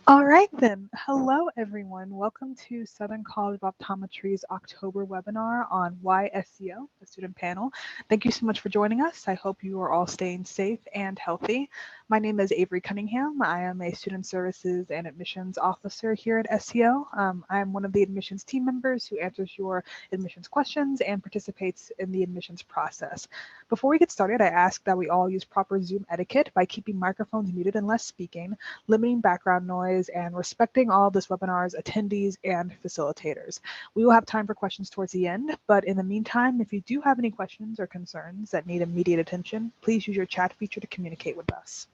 All right then. Hello everyone. Welcome to Southern College of Optometry's October webinar on why SCO, the student panel. Thank you so much for joining us. I hope you are all staying safe and healthy. My name is Avery Cunningham. I am a student services and admissions officer here at SCO. I am one of the admissions team members who answers your admissions questions and participates in the admissions process. Before we get started, I ask that we all use proper Zoom etiquette by keeping microphones muted unless speaking, limiting background noise, and respecting all of this webinar's attendees and facilitators. We will have time for questions towards the end, but in the meantime, if you do have any questions or concerns that need immediate attention, please use your chat feature to communicate with us.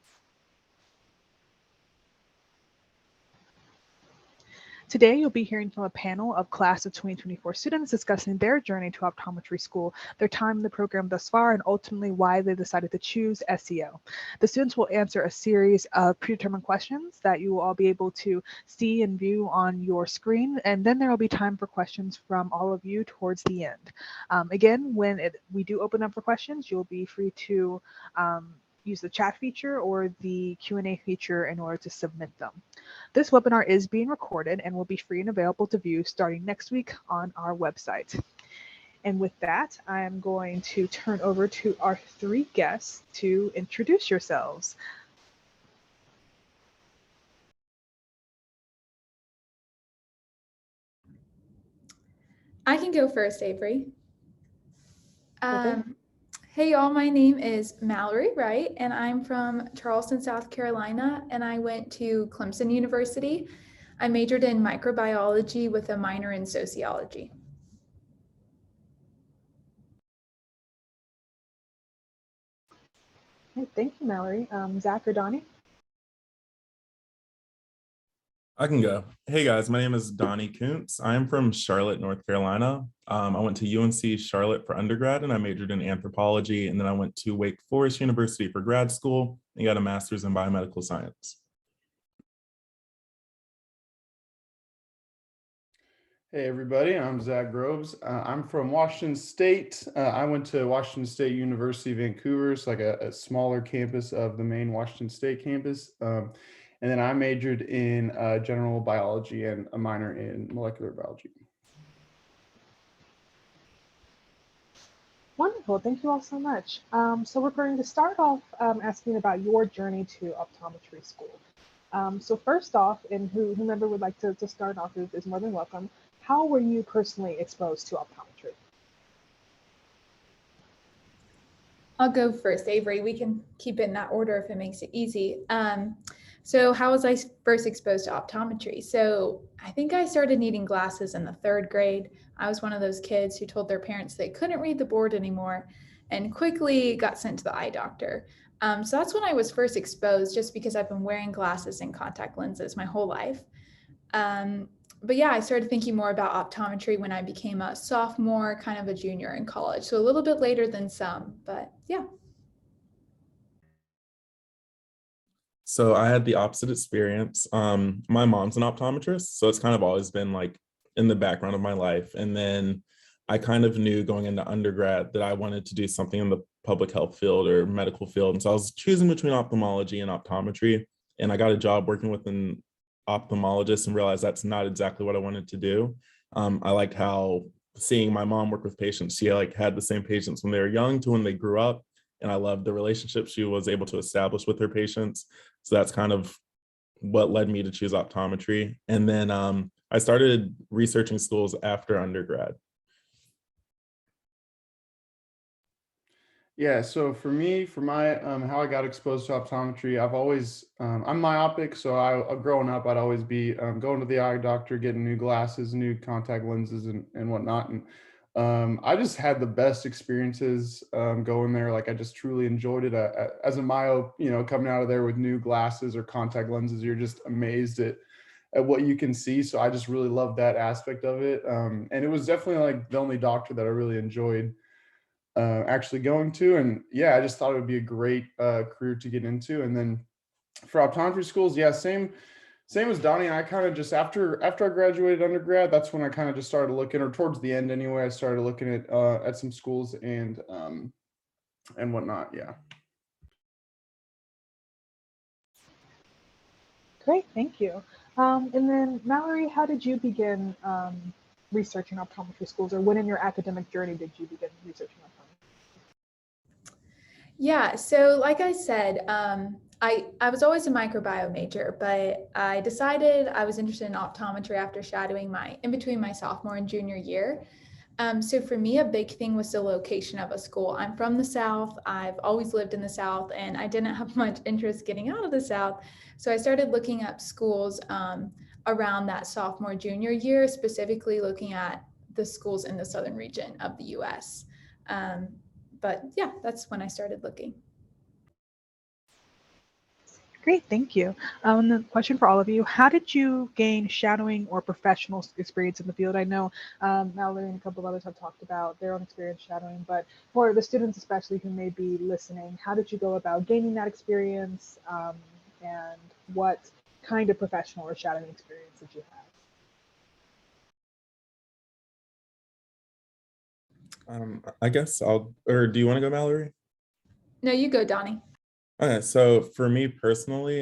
Today, you'll be hearing from a panel of class of 2024 students discussing their journey to optometry school, their time in the program thus far, and ultimately why they decided to choose SEO. The students will answer a series of predetermined questions that you will all be able to see and view on your screen, and then there will be time for questions from all of you towards the end. Again, when we do open up for questions, you'll be free to use the chat feature or the Q&A feature in order to submit them. This webinar is being recorded and will be free and available to view starting next week on our website. And with that, I am going to turn over to our three guests to introduce yourselves. I can go first, Avery. Okay. Hey y'all, my name is Mallory Wright, and I'm from Charleston, South Carolina, and I went to Clemson University. I majored in microbiology with a minor in sociology. Okay, thank you, Mallory. Zach or Donnie? I can go. Hey guys, my name is Donnie Kuntz. I'm from Charlotte, North Carolina. I went to UNC Charlotte for undergrad and I majored in anthropology. And then I went to Wake Forest University for grad school and got a master's in biomedical science. Hey everybody, I'm Zach Groves. I'm from Washington State. I went to Washington State University, Vancouver. It's like a smaller campus of the main Washington State campus. And then I majored in general biology and a minor in molecular biology. Wonderful. Thank you all so much. So we're going to start off asking about your journey to optometry school. So first off, and whomever would like to start off is more than welcome. How were you personally exposed to optometry? I'll go first, Avery. We can keep it in that order if it makes it easy. So how was I first exposed to optometry? So I think I started needing glasses in the third grade. I was one of those kids who told their parents they couldn't read the board anymore and quickly got sent to the eye doctor. So that's when I was first exposed, just because I've been wearing glasses and contact lenses my whole life. But yeah, I started thinking more about optometry when I became a sophomore, kind of a junior in college. So a little bit later than some, but yeah. So I had the opposite experience. My mom's an optometrist, so it's kind of always been like in the background of my life. And then I kind of knew going into undergrad that I wanted to do something in the public health field or medical field. And so I was choosing between ophthalmology and optometry. And I got a job working with an ophthalmologist and realized that's not exactly what I wanted to do. I liked how seeing my mom work with patients, she like had the same patients when they were young to when they grew up. And I loved the relationship she was able to establish with her patients. So that's kind of what led me to choose optometry. And then I started researching schools after undergrad. Yeah, so for me, for my how I got exposed to optometry, I've always I'm myopic, so growing up, I'd always be going to the eye doctor, getting new glasses, new contact lenses, and whatnot. And I just had the best experiences going there. Like I just truly enjoyed it. As a myope, coming out of there with new glasses or contact lenses, you're just amazed at what you can see. So I just really loved that aspect of it. And it was definitely like the only doctor that I really enjoyed actually going to. And yeah, I just thought it would be a great career to get into. And then for optometry schools, yeah, same as Donnie. I kind of just after I graduated undergrad, that's when I kind of just started looking, or towards the end anyway, I started looking at some schools and whatnot. Yeah. Great, thank you. And then Mallory, how did you begin researching optometry schools, or when in your academic journey did you begin researching optometry? Yeah, so like I said, I was always a microbiome major, but I decided I was interested in optometry after shadowing in between my sophomore and junior year. So for me, a big thing was the location of a school. I'm from the South. I've always lived in the South, and I didn't have much interest getting out of the South. So I started looking up schools around that sophomore, junior year, specifically looking at the schools in the southern region of the US. Um, but yeah, that's when I started looking. Great, thank you. And the question for all of you, how did you gain shadowing or professional experience in the field? I know Mallory and a couple of others have talked about their own experience shadowing, but for the students especially who may be listening, how did you go about gaining that experience, and what kind of professional or shadowing experience did you have? I guess or do you want to go, Mallory? No, you go, Donnie. Okay, so for me personally,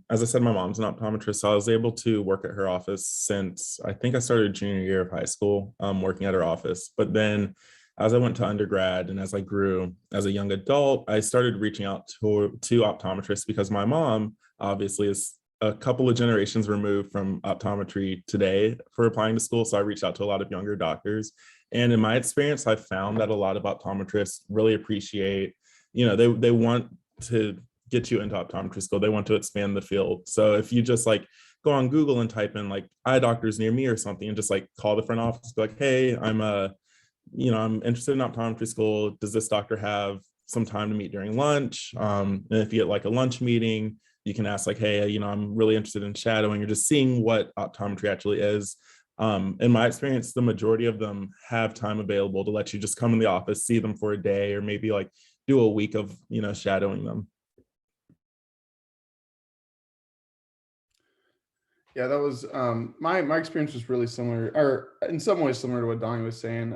as I said, my mom's an optometrist, so I was able to work at her office since I think I started junior year of high school, working at her office. But then as I went to undergrad and as I grew as a young adult, I started reaching out to optometrists because my mom obviously is a couple of generations removed from optometry today for applying to school. So I reached out to a lot of younger doctors. And in my experience, I found that a lot of optometrists really appreciate, they want to get you into optometry school. They want to expand the field. So if you just like go on Google and type in like eye doctors near me or something and just like call the front office, be like, hey, I'm interested in optometry school. Does this doctor have some time to meet during lunch? And if you get like a lunch meeting, you can ask like, hey, I'm really interested in shadowing or just seeing what optometry actually is. In my experience, the majority of them have time available to let you just come in the office, see them for a day, or maybe like do a week of shadowing them. Yeah, that was my experience was really similar, or in some ways similar to what Donnie was saying.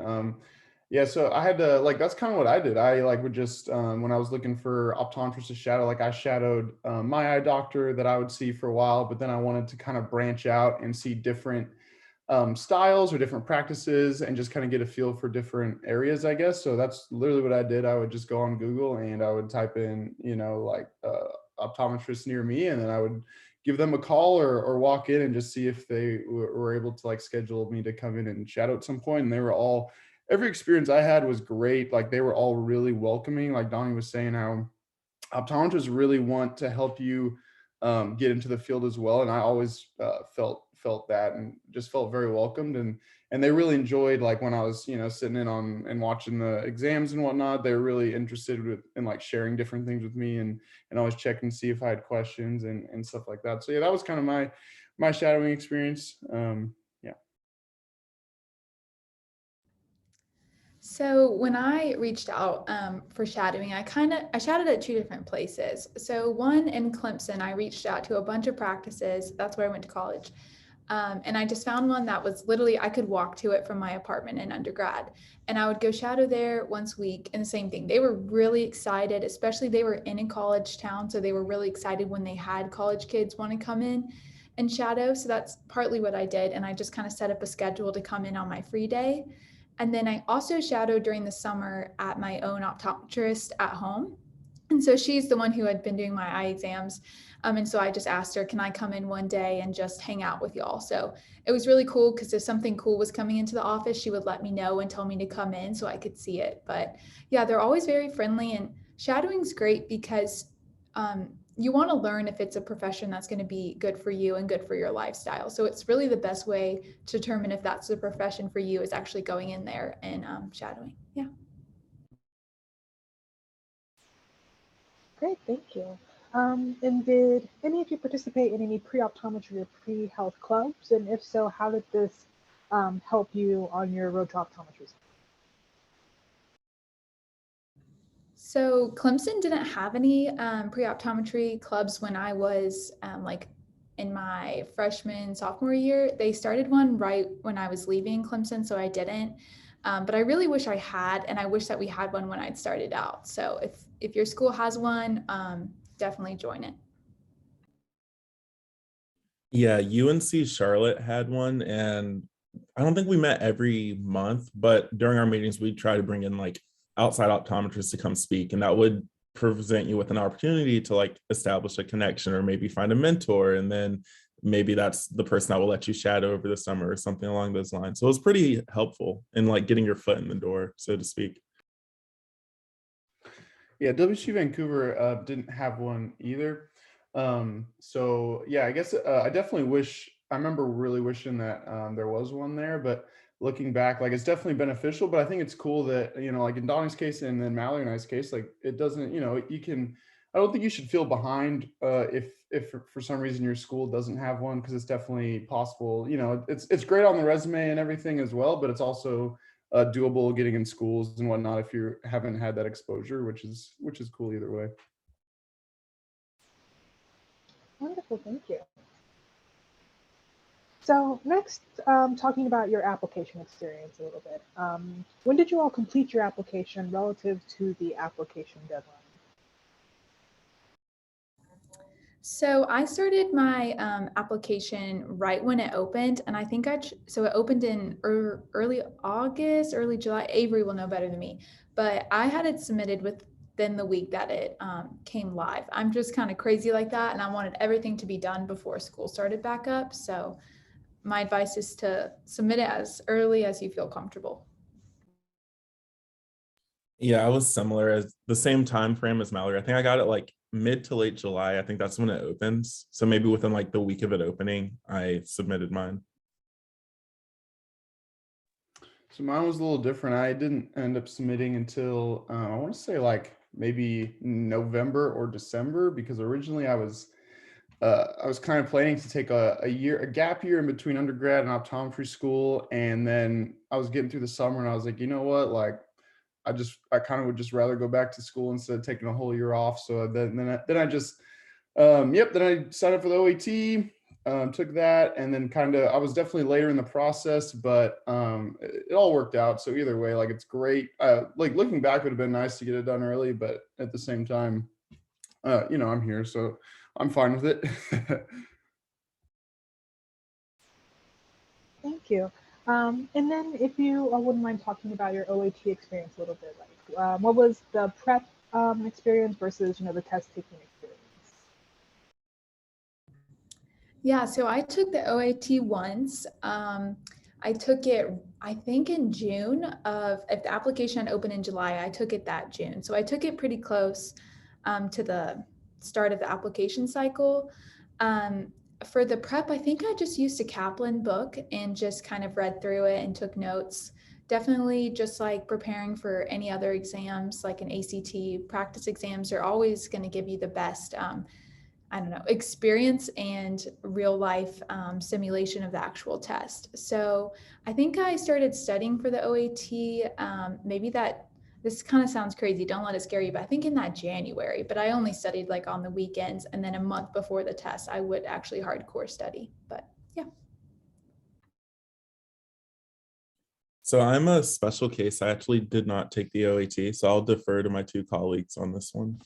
Yeah, so I had to like that's kind of what I did. I like would just when I was looking for optometrists to shadow, like I shadowed my eye doctor that I would see for a while, but then I wanted to kind of branch out and see different styles or different practices and just kind of get a feel for different areas, I guess. So that's literally what I did. I would just go on Google and I would type in, like optometrist near me, and then I would give them a call or walk in and just see if they were able to like schedule me to come in and shadow at some point. And they were all, every experience I had was great. Like they were all really welcoming. Like Donnie was saying, how optometrists really want to help you get into the field as well. And I always felt that and just felt very welcomed. And they really enjoyed like when I was, sitting in on and watching the exams and whatnot. They were really interested in like sharing different things with me and always checking to see if I had questions and stuff like that. So yeah, that was kind of my shadowing experience. Yeah. So when I reached out for shadowing, I shadowed at two different places. So one in Clemson, I reached out to a bunch of practices. That's where I went to college. And I just found one that was literally, I could walk to it from my apartment in undergrad. And I would go shadow there once a week. And the same thing, they were really excited, especially they were in a college town. So they were really excited when they had college kids want to come in and shadow. So that's partly what I did. And I just kind of set up a schedule to come in on my free day. And then I also shadowed during the summer at my own optometrist at home. And so she's the one who had been doing my eye exams. And so I just asked her, can I come in one day and just hang out with y'all? So it was really cool because if something cool was coming into the office, she would let me know and tell me to come in so I could see it. But yeah, they're always very friendly, and shadowing's great because you want to learn if it's a profession that's going to be good for you and good for your lifestyle. So it's really the best way to determine if that's the profession for you is actually going in there and shadowing. Yeah. Great, thank you. And did any of you participate in any pre-optometry or pre-health clubs? And if so, how did this help you on your road to optometry? So Clemson didn't have any pre-optometry clubs when I was like in my freshman, sophomore year. They started one right when I was leaving Clemson, so I didn't. But I really wish I had, and I wish that we had one when I'd started out. So if your school has one, definitely join it. Yeah, UNC Charlotte had one, and I don't think we met every month, but during our meetings, we'd try to bring in like outside optometrists to come speak, and that would present you with an opportunity to like establish a connection or maybe find a mentor, and then maybe that's the person that will let you shadow over the summer or something along those lines. So it was pretty helpful in like getting your foot in the door, so to speak. Yeah, WC Vancouver didn't have one either. So yeah, I guess I definitely wish, I remember really wishing that there was one there, but looking back, like it's definitely beneficial, but I think it's cool that, you know, like in Donnie's case and then Mallory and I's case, like it doesn't, you know, you can, I don't think you should feel behind if for some reason your school doesn't have one, because it's definitely possible, you know, it's great on the resume and everything as well, but it's also doable getting in schools and whatnot if you haven't had that exposure, which is cool either way. Wonderful, thank you. So next, talking about your application experience a little bit. When did you all complete your application relative to the application deadline? So I started my application right when it opened, and I think so it opened in early August, early July. Avery will know better than me, but I had it submitted within the week that it came live. I'm just kind of crazy like that, and I wanted everything to be done before school started back up. So my advice is to submit it as early as you feel comfortable. Yeah, I was similar, as the same time frame as Mallory. I think I got it like mid to late July. I think that's when it opens. So maybe within like the week of it opening, I submitted mine. So mine was a little different. I didn't end up submitting until I want to say like maybe November or December, because originally I was kind of planning to take a gap year in between undergrad and optometry school, and then I was getting through the summer and I was like, you know what, like I kind of would just rather go back to school instead of taking a whole year off. So then I just then I signed up for the OAT, took that, and then kind of I was definitely later in the process, but it all worked out. So either way, like it's great. Like looking back, it would have been nice to get it done early, but at the same time, you know, I'm here, so I'm fine with it. Thank you. And then if you wouldn't mind talking about your OAT experience a little bit, like what was the prep experience versus, you know, the test taking experience? Yeah, so I took the OAT once. I took it, I think in June of, if the application opened in July, I took it that June. So I took it pretty close to the start of the application cycle. For the prep, I think I just used a Kaplan book and just kind of read through it and took notes. Definitely just like preparing for any other exams, like an ACT practice exams are always going to give you the best I don't know, experience and real life simulation of the actual test. So I think I started studying for the OAT. Maybe this kind of sounds crazy. Don't let it scare you, but I think in that January, but I only studied like on the weekends, and then a month before the test, I would actually hardcore study, but yeah. So I'm a special case. I actually did not take the OAT, so I'll defer to my two colleagues on this one.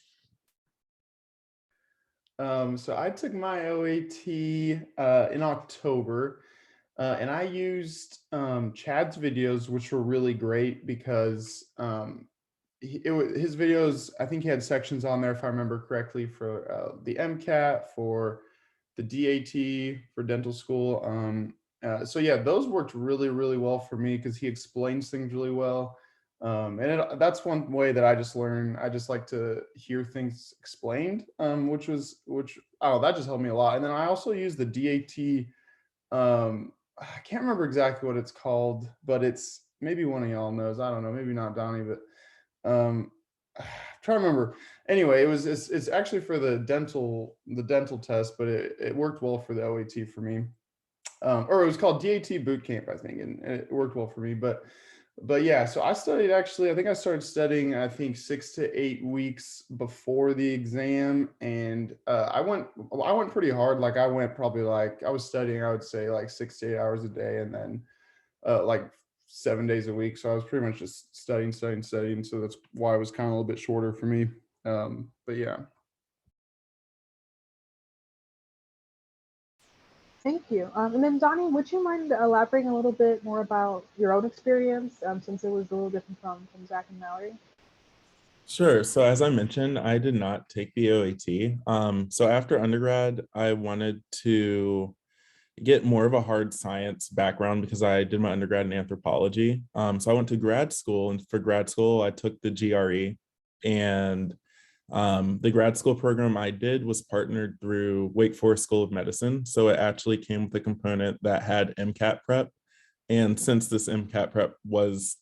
So I took my OAT in October, and I used Chad's videos, which were really great because his videos, I think he had sections on there, if I remember correctly, for the MCAT, for the DAT, for dental school. So yeah, those worked really, really well for me because he explains things really well. And that's one way that I just learn. I just like to hear things explained, which oh, that just helped me a lot. And then I also use the DAT. I can't remember exactly what it's called, but it's maybe one of y'all knows. I don't know, maybe not Donnie, but I'm trying to remember. Anyway, it's actually for the dental test, but it worked well for the OAT for me. Or it was called DAT boot camp, I think, and it worked well for me. But yeah, so I studied, actually, I think I started studying, I think 6 to 8 weeks before the exam. And I went pretty hard. Like I went probably like, I was studying, I would say like 6 to 8 hours a day, and then like 7 days a week. So I was pretty much just studying. So that's why it was kind of a little bit shorter for me. But yeah. Thank you. And then Donnie, would you mind elaborating a little bit more about your own experience, since it was a little different from Zach and Mallory? Sure. So as I mentioned, I did not take the OAT. So after undergrad, I wanted to get more of a hard science background because I did my undergrad in anthropology. So I went to grad school, and for grad school, I took the GRE. And the grad school program I did was partnered through Wake Forest School of Medicine. So it actually came with a component that had MCAT prep. And since this MCAT prep was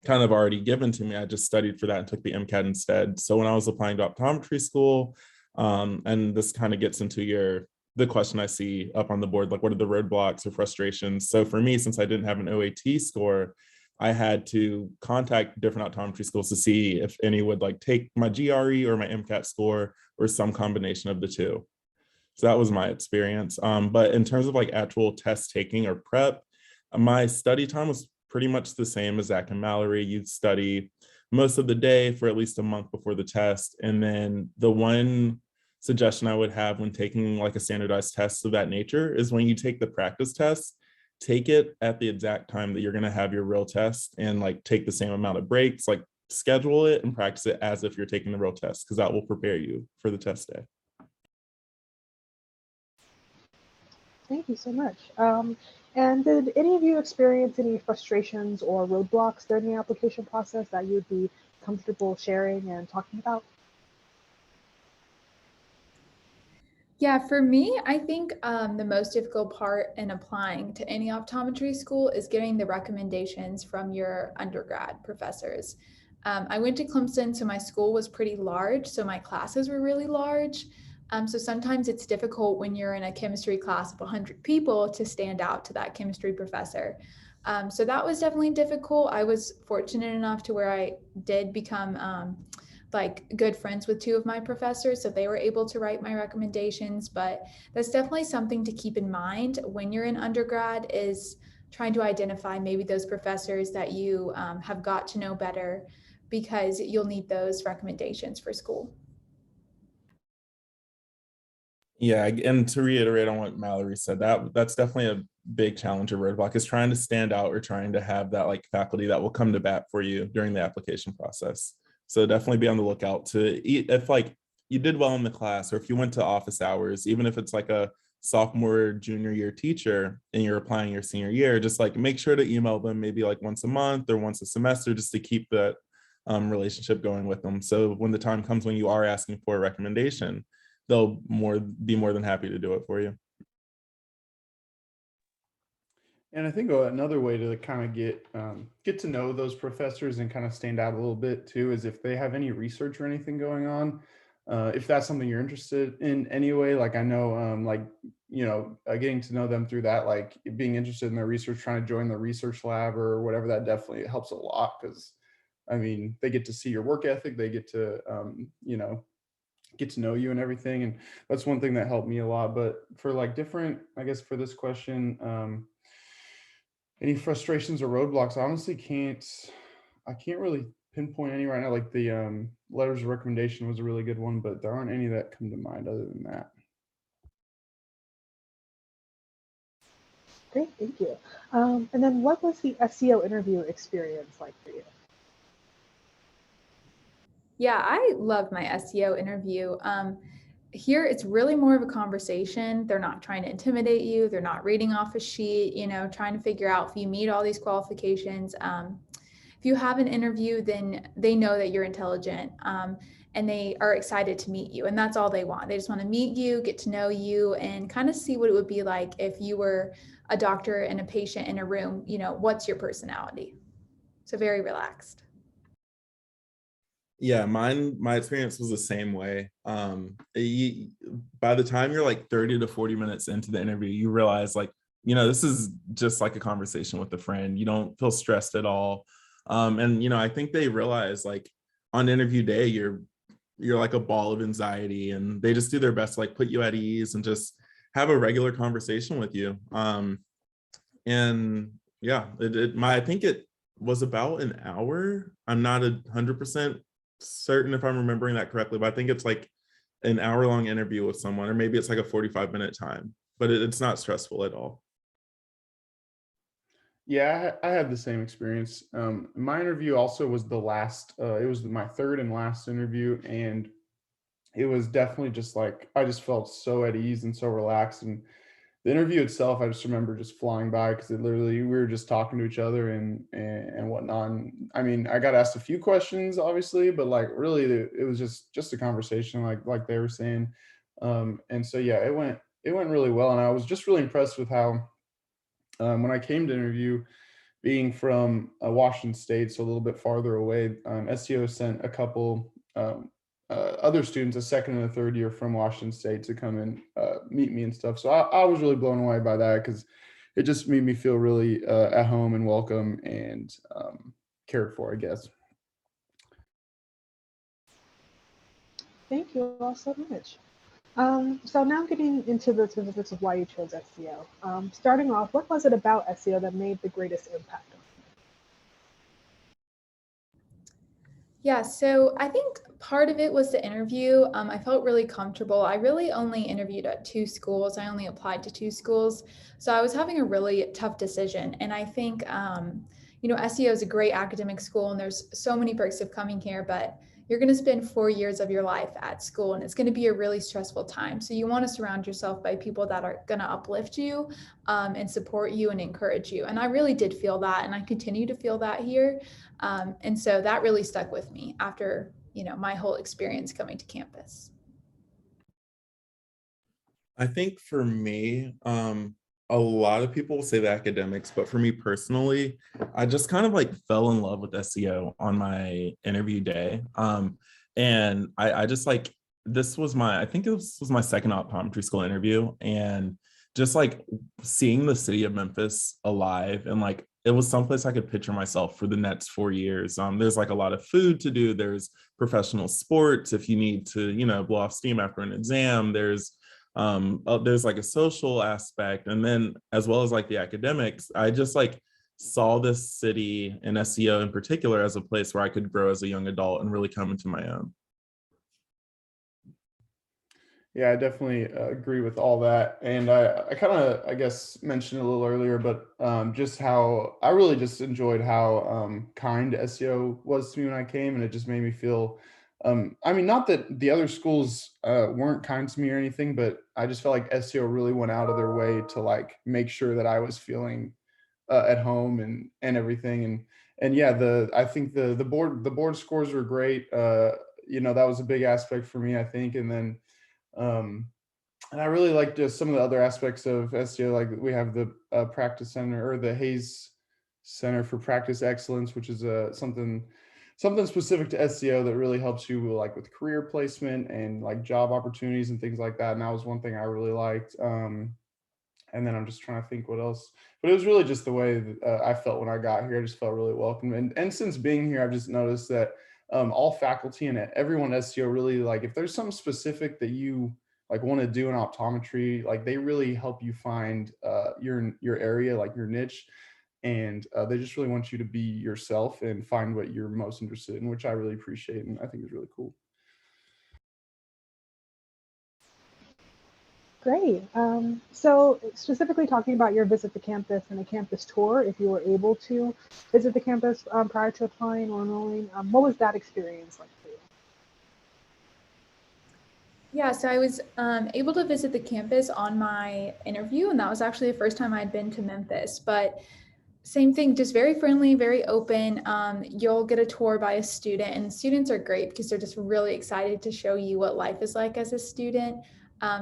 kind of already given to me, I just studied for that and took the MCAT instead. So when I was applying to optometry school, and this kind of gets into the question I see up on the board, like what are the roadblocks or frustrations? So for me, since I didn't have an OAT score, I had to contact different optometry schools to see if any would like take my GRE or my MCAT score or some combination of the two. So that was my experience. But in terms of like actual test taking or prep, my study time was pretty much the same as Zach and Mallory. You'd study most of the day for at least a month before the test. And then the one suggestion I would have when taking like a standardized test of that nature is when you take the practice test, take it at the exact time that you're going to have your real test and like take the same amount of breaks, like schedule it and practice it as if you're taking the real test, because that will prepare you for the test day. Thank you so much. And did any of you experience any frustrations or roadblocks during the application process that you'd be comfortable sharing and talking about? Yeah, for me, I think the most difficult part in applying to any optometry school is getting the recommendations from your undergrad professors. I went to Clemson, so my school was pretty large, so my classes were really large. So sometimes it's difficult when you're in a chemistry class of 100 people to stand out to that chemistry professor. So that was definitely difficult. I was fortunate enough to where I did become like good friends with two of my professors, so they were able to write my recommendations. But that's definitely something to keep in mind when you're in undergrad, is trying to identify maybe those professors that you have got to know better, because you'll need those recommendations for school. Yeah, and to reiterate on what Mallory said, that's definitely a big challenge of roadblock, is trying to stand out or trying to have that like faculty that will come to bat for you during the application process. So definitely be on the lookout to eat if like you did well in the class, or if you went to office hours, even if it's like a sophomore, junior year teacher and you're applying your senior year, just like make sure to email them maybe like once a month or once a semester, just to keep that relationship going with them. So when the time comes when you are asking for a recommendation, they'll be more than happy to do it for you. And I think another way to kind of get to know those professors and kind of stand out a little bit too is if they have any research or anything going on. If that's something you're interested in anyway, like I know, getting to know them through that, like being interested in their research, trying to join the research lab or whatever, that definitely helps a lot, because I mean, they get to see your work ethic, they get to, get to know you and everything. And that's one thing that helped me a lot. But for like different, I guess for this question, any frustrations or roadblocks, I can't really pinpoint any right now. Like the letters of recommendation was a really good one, but there aren't any that come to mind other than that. Great, thank you. And then what was the SCO interview experience like for you? Yeah, I love my SEO interview. Here, it's really more of a conversation. They're not trying to intimidate you. They're not reading off a sheet, trying to figure out if you meet all these qualifications. If you have an interview, then they know that you're intelligent, and they are excited to meet you. And that's all they want. They just want to meet you, get to know you, and kind of see what it would be like if you were a doctor and a patient in a room. What's your personality? So very relaxed. Yeah, my experience was the same way. By the time you're like 30 to 40 minutes into the interview, you realize like, this is just like a conversation with a friend. You don't feel stressed at all. And I think they realize like on interview day, you're like a ball of anxiety, and they just do their best to like put you at ease and just have a regular conversation with you. And yeah, I think it was about an hour. I'm not 100% certain if I'm remembering that correctly, but I think it's like an hour-long interview with someone, or maybe it's like a 45-minute time. but it's not stressful at all. Yeah, I had the same experience. My interview also was the last, it was my third and last interview. And it was definitely just like, I just felt so at ease and so relaxed. And the interview itself, I just remember just flying by because it literally, we were just talking to each other and whatnot. And I mean, I got asked a few questions, obviously, but like really, it was just a conversation, like they were saying. And so yeah, it went really well, and I was just really impressed with how when I came to interview, being from Washington State, so a little bit farther away, SCO sent a couple other students, a second and a third year from Washington State, to come and meet me and stuff. So I was really blown away by that because it just made me feel really at home and welcome and cared for, I guess. Thank you all so much. So now getting into the specifics of why you chose SCO. Starting off, what was it about SCO that made the greatest impact on Yeah, so I think part of it was the interview. I felt really comfortable. I really only interviewed at 2 schools. I only applied to 2 schools. So I was having a really tough decision. And I think, SEO is a great academic school and there's so many perks of coming here, but you're going to spend 4 years of your life at school and it's going to be a really stressful time. So you want to surround yourself by people that are going to uplift you and support you and encourage you. And I really did feel that, and I continue to feel that here. And so that really stuck with me after, my whole experience coming to campus. I think for me, a lot of people say the academics, but for me personally, I just kind of like fell in love with SEO on my interview day. And I just like, I think this was my second optometry school interview, and just like seeing the city of Memphis alive, and like it was someplace I could picture myself for the next 4 years. There's like a lot of food to do. There's professional sports if you need to, blow off steam after an exam. There's like a social aspect, and then as well as like the academics. I just like saw this city and SEO in particular as a place where I could grow as a young adult and really come into my own. Yeah, I definitely agree with all that. And I kind of, I guess, mentioned a little earlier, but just how I really just enjoyed how kind SEO was to me when I came. And it just made me feel, I mean, not that the other schools weren't kind to me or anything, but I just felt like SEO really went out of their way to like make sure that I was feeling at home and everything. And yeah, I think the board scores were great. That was a big aspect for me, I think. And then and I really like just some of the other aspects of SEO. Like we have the practice center, or the Hayes Center for Practice Excellence, which is something specific to SEO that really helps you like with career placement and like job opportunities and things like that. And that was one thing I really liked. And then I'm just trying to think what else, but it was really just the way that I felt when I got here. I just felt really welcome. And since being here, I've just noticed that all faculty and everyone at SEO really, like, if there's something specific that you like want to do in optometry, like they really help you find your area, like your niche. And they just really want you to be yourself and find what you're most interested in, which I really appreciate. And I think is really cool. Great. So specifically talking about your visit to campus and a campus tour, if you were able to visit the campus prior to applying or enrolling, what was that experience like for you? Yeah, so I was able to visit the campus on my interview, and that was actually the first time I'd been to Memphis. But same thing, just very friendly, very open. You'll get a tour by a student, and students are great because they're just really excited to show you what life is like as a student.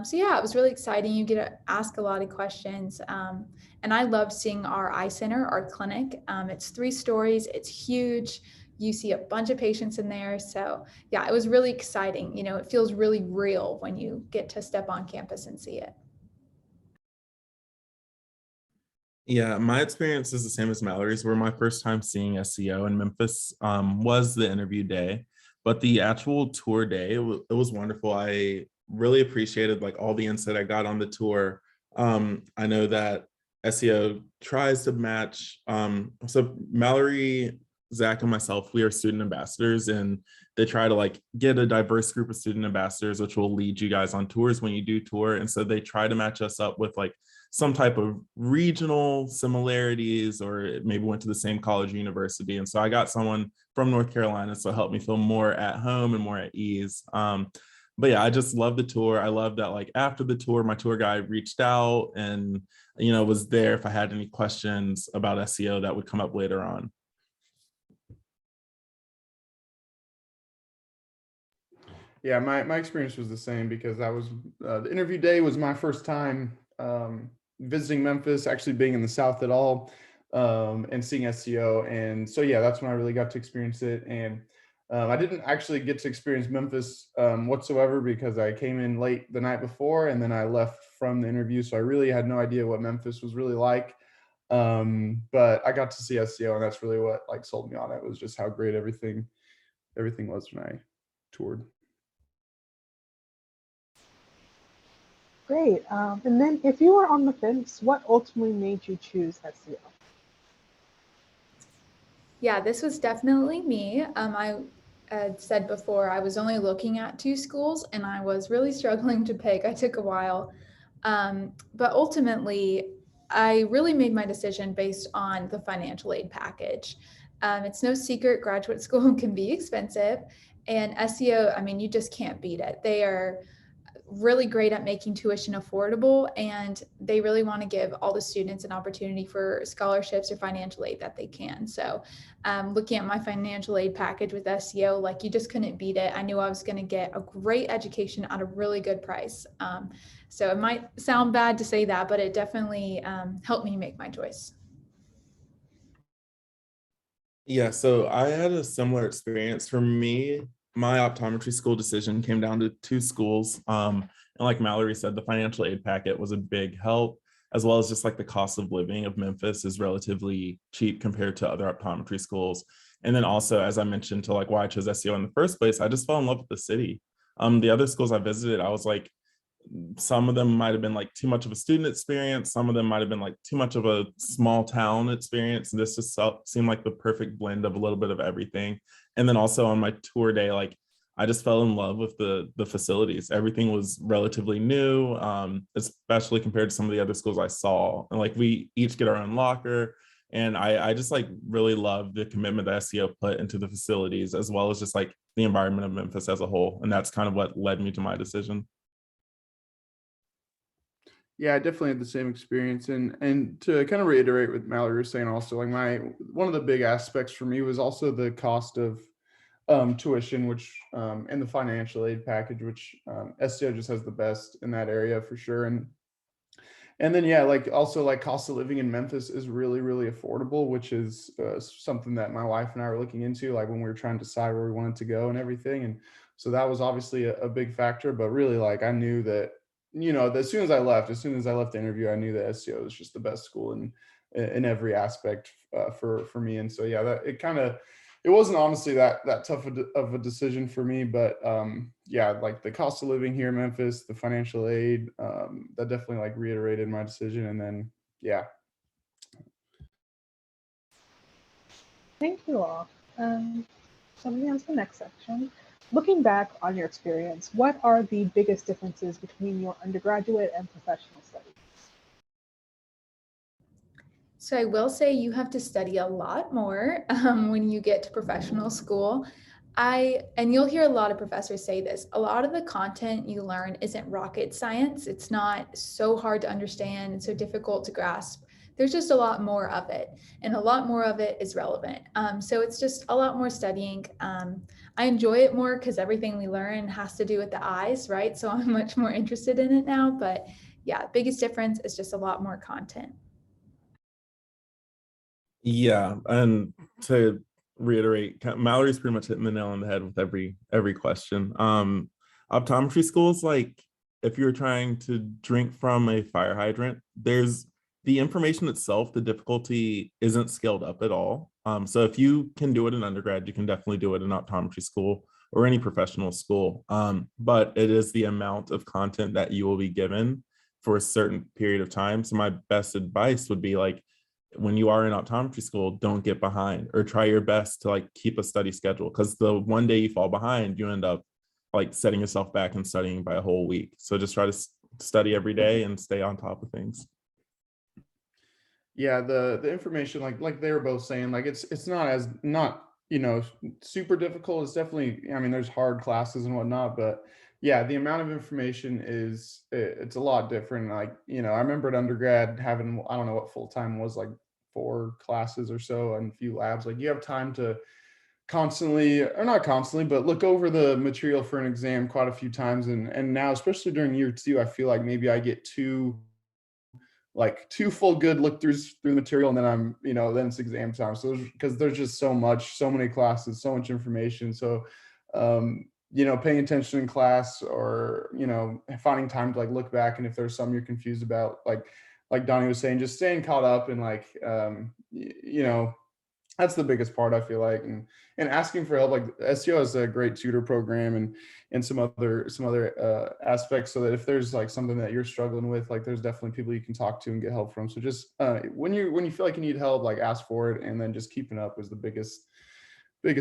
So yeah, it was really exciting. You get to ask a lot of questions. And I loved seeing our eye center, our clinic. It's 3 stories, it's huge. You see a bunch of patients in there. So yeah, it was really exciting. It feels really real when you get to step on campus and see it. Yeah, my experience is the same as Mallory's, where my first time seeing SEO in Memphis was the interview day, but the actual tour day, it was wonderful. I really appreciated like all the insight I got on the tour. I know that SEO tries to match, so Mallory Zach and myself, we are student ambassadors, and they try to like get a diverse group of student ambassadors, which will lead you guys on tours when you do tour. And so they try to match us up with like some type of regional similarities, or maybe went to the same college or university. And so I got someone from North Carolina, so it helped me feel more at home and more at ease. But yeah, I just love the tour. I love that like after the tour, my tour guide reached out and, was there if I had any questions about SCO that would come up later on. Yeah, my experience was the same, because I was the interview day was my first time visiting Memphis, actually being in the South at all, and seeing SCO. And so, yeah, that's when I really got to experience it. And I didn't actually get to experience Memphis whatsoever, because I came in late the night before and then I left from the interview. So I really had no idea what Memphis was really like. But I got to see SCO, and that's really what like sold me on it, was just how great everything was when I toured. Great. And then if you were on the fence, what ultimately made you choose SCO? Yeah, this was definitely me. I said before, I was only looking at 2 schools and I was really struggling to pick. I took a while. But ultimately, I really made my decision based on the financial aid package. It's no secret graduate school can be expensive, and SCO, I mean, you just can't beat it. They are really great at making tuition affordable, and they really want to give all the students an opportunity for scholarships or financial aid that they can. So looking at my financial aid package with SCO, like, you just couldn't beat it. I knew I was going to get a great education at a really good price. So it might sound bad to say that, but it definitely helped me make my choice. Yeah, so I had a similar experience. For me, my optometry school decision came down to 2 schools. And like Mallory said, the financial aid packet was a big help, as well as just like the cost of living of Memphis is relatively cheap compared to other optometry schools. And then also, as I mentioned, to like why I chose SCO in the first place, I just fell in love with the city. The other schools I visited, I was like, some of them might have been like too much of a student experience. Some of them might have been like too much of a small town experience. And this just seemed like the perfect blend of a little bit of everything. And then also on my tour day, like I just fell in love with the facilities. Everything was relatively new, especially compared to some of the other schools I saw. And like we each get our own locker. And I just like really love the commitment that SCO put into the facilities, as well as just like the environment of Memphis as a whole. And that's kind of what led me to my decision. Yeah, I definitely had the same experience. And to kind of reiterate what Mallory was saying also, like one of the big aspects for me was also the cost of tuition, which and the financial aid package, which SCO just has the best in that area for sure. And then, yeah, like also like cost of living in Memphis is really, really affordable, which is something that my wife and I were looking into, like when we were trying to decide where we wanted to go and everything. And so that was obviously a big factor, but really like I knew that, as soon as I left the interview, I knew that SCO was just the best school in every aspect for me. And so, yeah, that it wasn't honestly that tough of a decision for me, but yeah, like the cost of living here in Memphis, the financial aid, that definitely like reiterated my decision. And then, yeah. Thank you all. So moving on to the next section. Looking back on your experience, what are the biggest differences between your undergraduate and professional studies? So I will say you have to study a lot more when you get to professional school. And you'll hear a lot of professors say this, a lot of the content you learn isn't rocket science. It's not so hard to understand and so difficult to grasp. There's just a lot more of it, and a lot more of it is relevant. So it's just a lot more studying. I enjoy it more because everything we learn has to do with the eyes, right? So I'm much more interested in it now. But yeah, biggest difference is just a lot more content. Yeah, and to reiterate, Mallory's pretty much hitting the nail on the head with every question. Optometry schools, like if you're trying to drink from a fire hydrant, there's the information itself, the difficulty isn't scaled up at all. So if you can do it in undergrad, you can definitely do it in optometry school or any professional school. But it is the amount of content that you will be given for a certain period of time. So my best advice would be like, when you are in optometry school, don't get behind, or try your best to like keep a study schedule, because the one day you fall behind, you end up like setting yourself back and studying by a whole week. So just try to study every day and stay on top of things. Yeah, the information, like they were both saying, like it's not super difficult. It's definitely, I mean, there's hard classes and whatnot, but yeah, the amount of information it's a lot different. Like, I remember at undergrad having, I don't know what full time was, like 4 classes or so and a few labs. Like you have time to constantly, or not constantly, but look over the material for an exam quite a few times. And now, especially during year 2, I feel like maybe I get two full good look throughs through the material, and then then it's exam time. So because there's just so many classes, so much information. So paying attention in class, or finding time to like look back, and if there's some you're confused about, like Donnie was saying, just staying caught up, and that's the biggest part, I feel like, and asking for help. Like SCO has a great tutor program, and some other aspects, so that if there's like something that you're struggling with, like there's definitely people you can talk to and get help from. So just when you feel like you need help, like ask for it, and then just keeping up is the biggest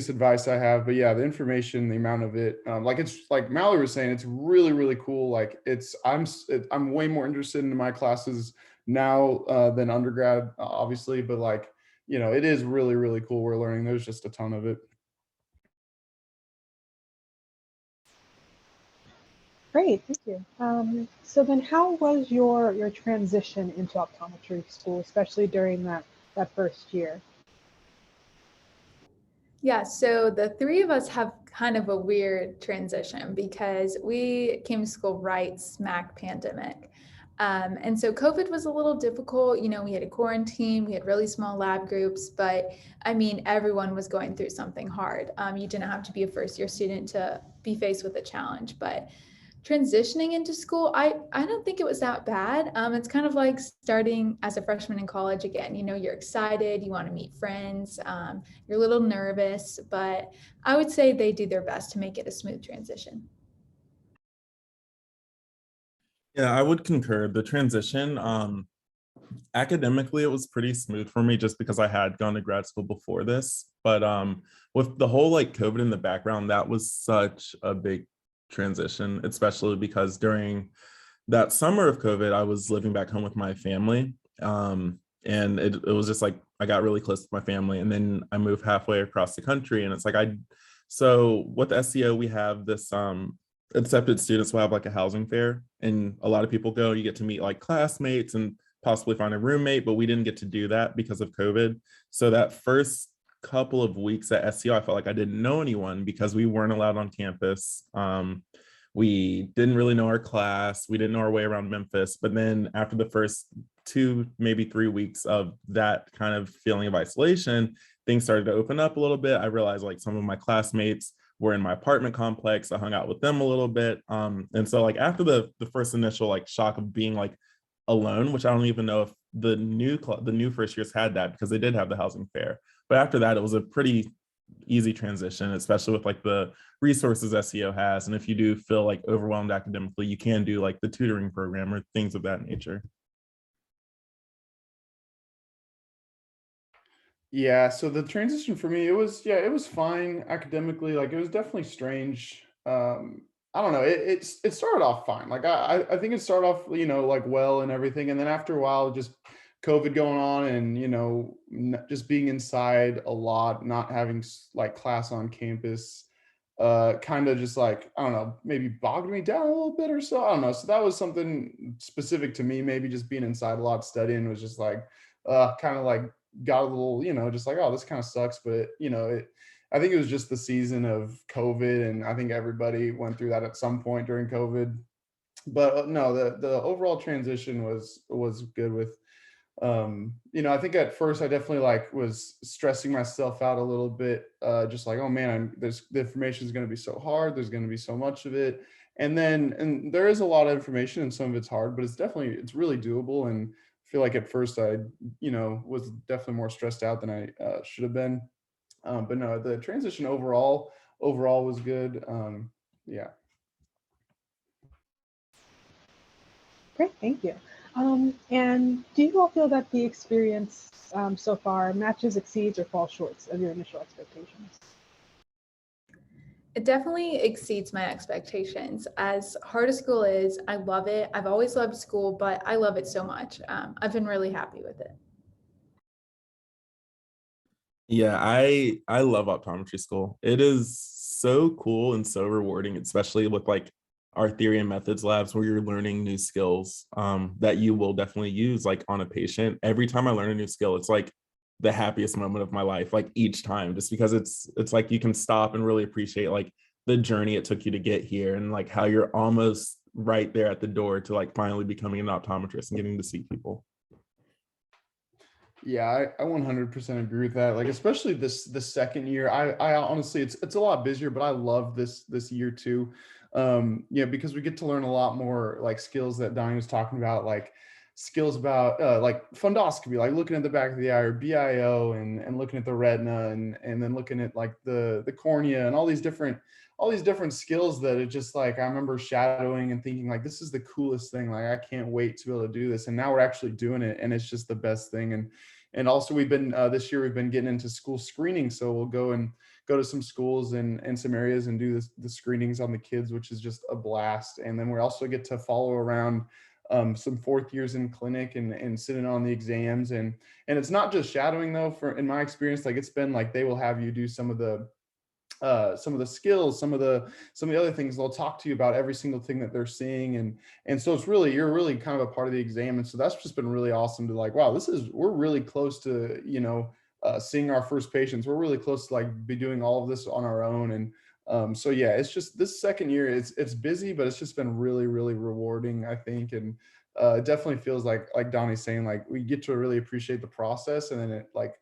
advice I have. But yeah, the information, the amount of it, like it's like Mallory was saying, it's really, really cool. Like I'm way more interested in my classes now than undergrad, obviously, but like, it is really, really cool. We're learning. There's just a ton of it. Great, thank you. So then how was your transition into optometry school, especially during that first year? Yeah, so the 3 of us have kind of a weird transition because we came to school right smack pandemic. And so COVID was a little difficult. We had a quarantine, we had really small lab groups, but I mean, everyone was going through something hard. You didn't have to be a first year student to be faced with a challenge, but transitioning into school, I don't think it was that bad. It's kind of like starting as a freshman in college again. You're excited, you want to meet friends, you're a little nervous, but I would say they do their best to make it a smooth transition. Yeah, I would concur. The transition, academically, it was pretty smooth for me just because I had gone to grad school before this. But with the whole like COVID in the background, that was such a big transition, especially because during that summer of COVID, I was living back home with my family. And it was just like I got really close to my family, and then I moved halfway across the country, and it's like so with SCO, we have this accepted students will have like a housing fair, and a lot of people go. You get to meet like classmates and possibly find a roommate, but we didn't get to do that because of COVID. So that first couple of weeks at SCO, I felt like I didn't know anyone because we weren't allowed on campus. We didn't really know our class. We didn't know our way around Memphis. But then after the first 2, maybe 3 weeks of that kind of feeling of isolation, things started to open up a little bit. I realized like some of my classmates were in my apartment complex. I hung out with them a little bit. And so like after the first initial like shock of being like alone, which I don't even know if the new first years had that, because they did have the housing fair. But after that, it was a pretty easy transition, especially with like the resources SEO has. And if you do feel like overwhelmed academically, you can do like the tutoring program or things of that nature. Yeah, so the transition for me, it was fine academically. Like it was definitely strange. I don't know. It started off fine. Like I think it started off, like well and everything, and then after a while, just COVID going on, and just being inside a lot, not having like class on campus, kind of just like, I don't know, maybe bogged me down a little bit or so. I don't know. So that was something specific to me. Maybe just being inside a lot studying was just like kind of like got a little, just like, oh, this kind of sucks. But I think it was just the season of COVID, and I think everybody went through that at some point during COVID. But no, the overall transition was good. With I think at first I definitely like was stressing myself out a little bit, just like, oh man, the information is going to be so hard, there's going to be so much of it. And there is a lot of information, and some of it's hard, but it's really doable. And I feel like at first I was definitely more stressed out than I should have been. But no, the transition overall was good. Yeah. Great, thank you. And do you all feel that the experience so far matches, exceeds, or falls short of your initial expectations? It definitely exceeds my expectations. As hard as school is, I love it. I've always loved school, but I love it so much. I've been really happy with it. Yeah, I love optometry school. It is so cool and so rewarding, especially with like our theory and methods labs where you're learning new skills that you will definitely use like on a patient. Every time I learn a new skill, it's like the happiest moment of my life, like each time, just because it's like you can stop and really appreciate like the journey it took you to get here and like how you're almost right there at the door to like finally becoming an optometrist and getting to see people. Yeah, I 100% agree with that. Like, especially this second year, I honestly, it's a lot busier, but I love this year too. Yeah, because we get to learn a lot more like skills that Donnie was talking about, like skills about like fundoscopy, like looking at the back of the eye, or BIO, and looking at the retina, and then looking at like the cornea, and all these different skills that it just like I remember shadowing and thinking like this is the coolest thing. Like I can't wait to be able to do this, and now we're actually doing it, and it's just the best thing. And also we've been this year we've been getting into school screening, so we'll go to some schools and some areas and do the screenings on the kids, which is just a blast. And then we also get to follow around some fourth years in clinic and sitting on the exams, and it's not just shadowing though. For in my experience, like it's been like they will have you do some of the skills, some of the other things. They'll talk to you about every single thing that they're seeing, and so it's really, you're really kind of a part of the exam. And so that's just been really awesome to like, wow, we're really close to, seeing our first patients. We're really close to like be doing all of this on our own. And so yeah, it's just this second year, it's busy, but it's just been really, really rewarding, I think. And it definitely feels like Donnie's saying, like we get to really appreciate the process, and then it like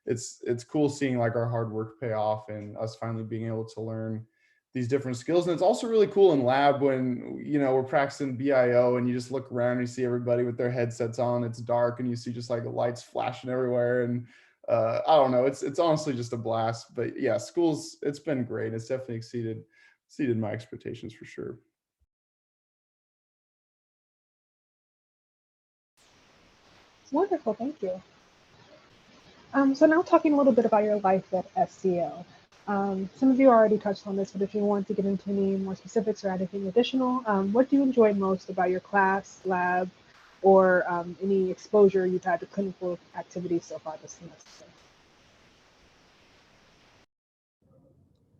it's cool seeing like our hard work pay off and us finally being able to learn these different skills. And it's also really cool in lab when we're practicing BIO and you just look around and you see everybody with their headsets on, it's dark, and you see just like lights flashing everywhere. And I don't know, it's honestly just a blast. But yeah, it's been great. It's definitely exceeded my expectations for sure. Wonderful, thank you. So now talking a little bit about your life at SCO. Some of you already touched on this, but if you want to get into any more specifics or anything additional, what do you enjoy most about your class, lab, or any exposure you've had to clinical activities so far this semester?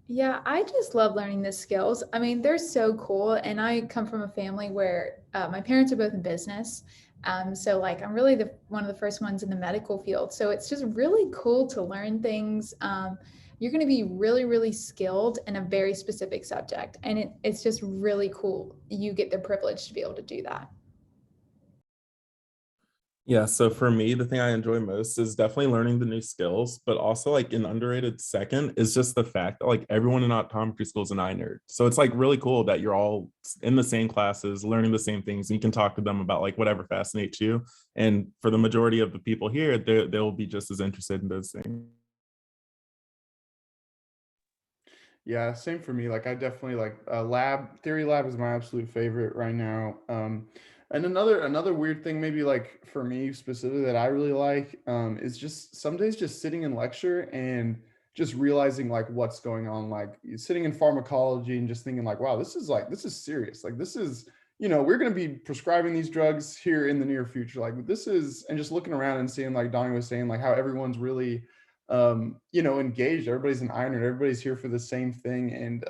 Yeah, I just love learning the skills. I mean, they're so cool. And I come from a family where my parents are both in business. So like I'm really one of the first ones in the medical field. So it's just really cool to learn things. You're going to be really, really skilled in a very specific subject. And it's just really cool. You get the privilege to be able to do that. Yeah, so for me, the thing I enjoy most is definitely learning the new skills, but also like an underrated second is just the fact that like everyone in optometry school is an eye nerd. So it's like really cool that you're all in the same classes, learning the same things, and you can talk to them about like whatever fascinates you. And for the majority of the people here, they'll be just as interested in those things. Yeah, same for me. Like I definitely like lab theory lab is my absolute favorite right now. And another weird thing, maybe like for me specifically that I really like, is just some days just sitting in lecture and just realizing like what's going on. Like sitting in pharmacology and just thinking like, wow, this is serious. Like this is, we're going to be prescribing these drugs here in the near future. Like this is, and just looking around and seeing like Donnie was saying, like how everyone's really engaged. Everybody's an iron, everybody's here for the same thing, and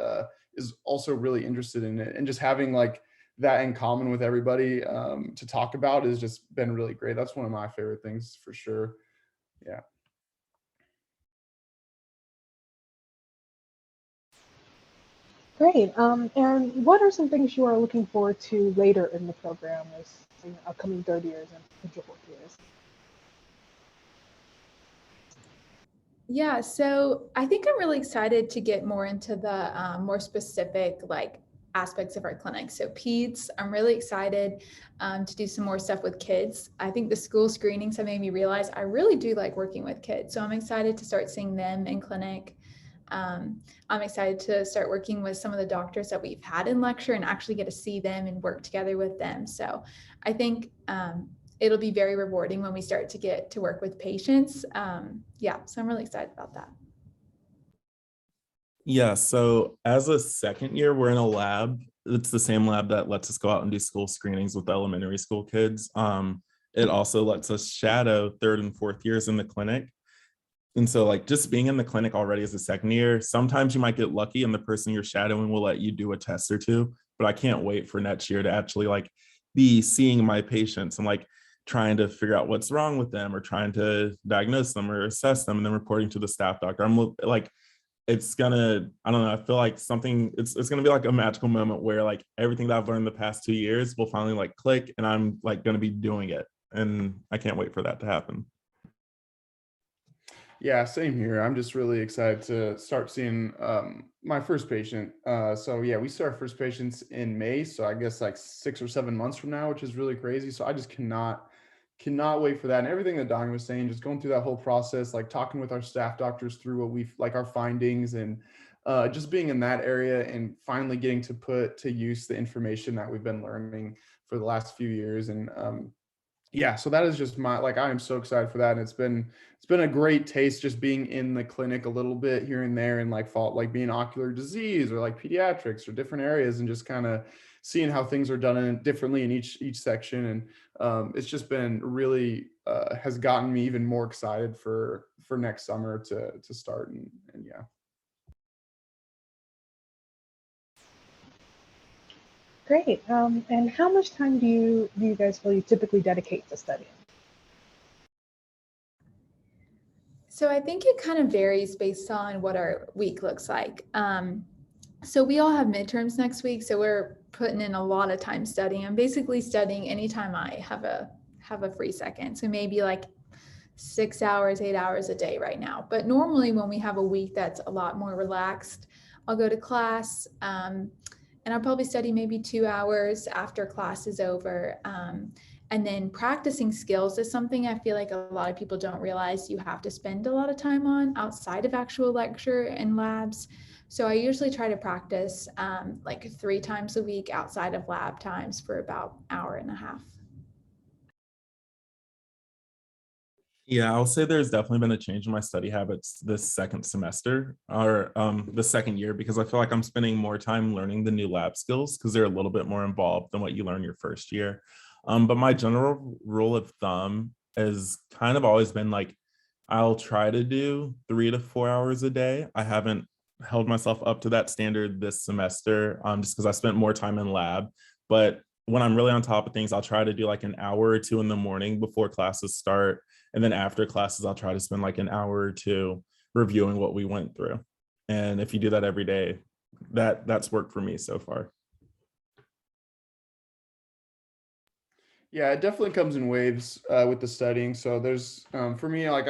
is also really interested in it. And just having like that in common with everybody to talk about has just been really great. That's one of my favorite things for sure. Yeah. Great. And what are some things you are looking forward to later in the program as upcoming third years and potential fourth years? Yeah, so I think I'm really excited to get more into the more specific like aspects of our clinic. So peds, I'm really excited to do some more stuff with kids. I think the school screenings have made me realize I really do like working with kids. So I'm excited to start seeing them in clinic. I'm excited to start working with some of the doctors that we've had in lecture and actually get to see them and work together with them. So I think it'll be very rewarding when we start to get to work with patients. Yeah, so I'm really excited about that. Yeah, so as a second year, we're in a lab. It's the same lab that lets us go out and do school screenings with elementary school kids. It also lets us shadow third and fourth years in the clinic. And so like just being in the clinic already as a second year, sometimes you might get lucky and the person you're shadowing will let you do a test or two, but I can't wait for next year to actually like be seeing my patients and like trying to figure out what's wrong with them or trying to diagnose them or assess them and then reporting to the staff doctor. I'm like, it's gonna, I don't know, I feel like something, it's gonna be like a magical moment where like everything that I've learned the past 2 years will finally like click and I'm like gonna be doing it. And I can't wait for that to happen. Yeah, same here. I'm just really excited to start seeing my first patient. So yeah, we start our first patients in May. So I guess like 6 or 7 months from now, which is really crazy. So I just cannot wait for that. And everything that Donnie was saying, just going through that whole process, like talking with our staff doctors through what we've like our findings and just being in that area and finally getting to put to use the information that we've been learning for the last few years. And yeah, so that is just my like I am so excited for that. And it's been a great taste just being in the clinic a little bit here and there and like like being ocular disease or like pediatrics or different areas and just kind of seeing how things are done differently in each section. And it's just been really has gotten me even more excited for next summer to start and yeah. Great. And how much time do you guys feel you typically dedicate to studying? So I think it kind of varies based on what our week looks like. So we all have midterms next week, so we're putting in a lot of time studying. I'm basically studying anytime I have a free second. So maybe like 6 hours, 8 hours a day right now. But normally when we have a week that's a lot more relaxed, I'll go to class and I'll probably study maybe 2 hours after class is over. And then practicing skills is something I feel like a lot of people don't realize you have to spend a lot of time on outside of actual lecture and labs. So I usually try to practice like 3 times a week outside of lab times for about an hour and a half. Yeah, I'll say there's definitely been a change in my study habits this second semester or the second year because I feel like I'm spending more time learning the new lab skills because they're a little bit more involved than what you learn your first year. But my general rule of thumb has kind of always been like, I'll try to do 3 to 4 hours a day. I haven't held myself up to that standard this semester just because I spent more time in lab. But when I'm really on top of things, I'll try to do like an hour or two in the morning before classes start. And then after classes, I'll try to spend like an hour or two reviewing what we went through. And if you do that every day, that's worked for me so far. Yeah, it definitely comes in waves with the studying. So there's for me like